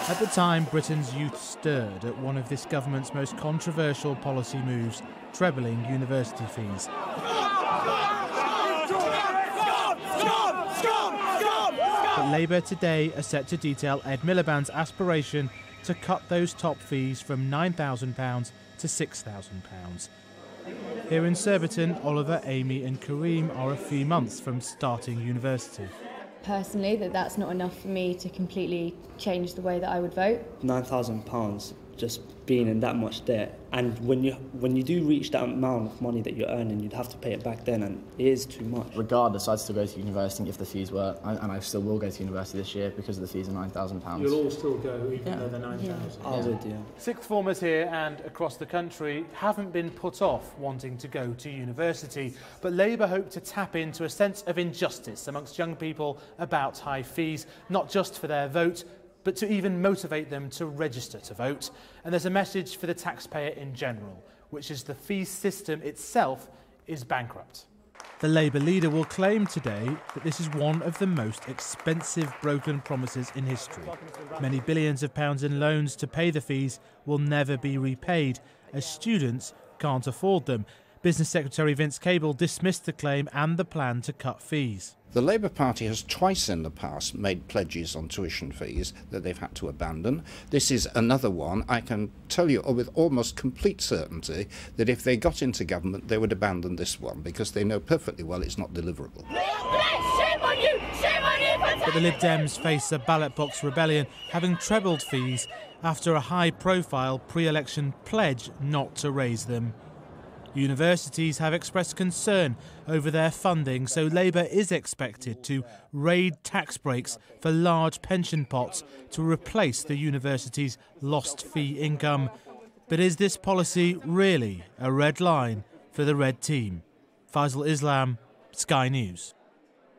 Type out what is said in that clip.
At the time, Britain's youth stirred at one of this government's most controversial policy moves, trebling university fees. But Labour today are set to detail Ed Miliband's aspiration to cut those top fees from £9,000 to £6,000. Here in Surbiton, Oliver, Amy and Kareem are a few months from starting university. Personally, that's not enough for me to completely change the way that I would vote. £9,000 just being in that much debt, and when you do reach that amount of money that you're earning, you'd have to pay it back then, and it is too much. Regardless, I'd still go to university if the fees were, and I still will go to university this year because of the fees are £9,000. You'll all still go, even though they're £9,000. Yeah. I would, yeah. Sixth formers here and across the country haven't been put off wanting to go to university, but Labour hope to tap into a sense of injustice amongst young people about high fees, not just for their vote, but to even motivate them to register to vote. And there's a message for the taxpayer in general, which is the fee system itself is bankrupt. The Labour leader will claim today that this is one of the most expensive broken promises in history. Many billions of pounds in loans to pay the fees will never be repaid, as students can't afford them. Business Secretary Vince Cable dismissed the claim and the plan to cut fees. The Labour Party has twice in the past made pledges on tuition fees that they've had to abandon. This is another one. I can tell you with almost complete certainty that if they got into government, they would abandon this one because they know perfectly well it's not deliverable. Shame on you! Shame on you! But the Lib Dems face a ballot box rebellion, having trebled fees after a high-profile pre-election pledge not to raise them. Universities have expressed concern over their funding, so Labour is expected to raid tax breaks for large pension pots to replace the university's lost fee income. But is this policy really a red line for the Red Team? Faisal Islam, Sky News.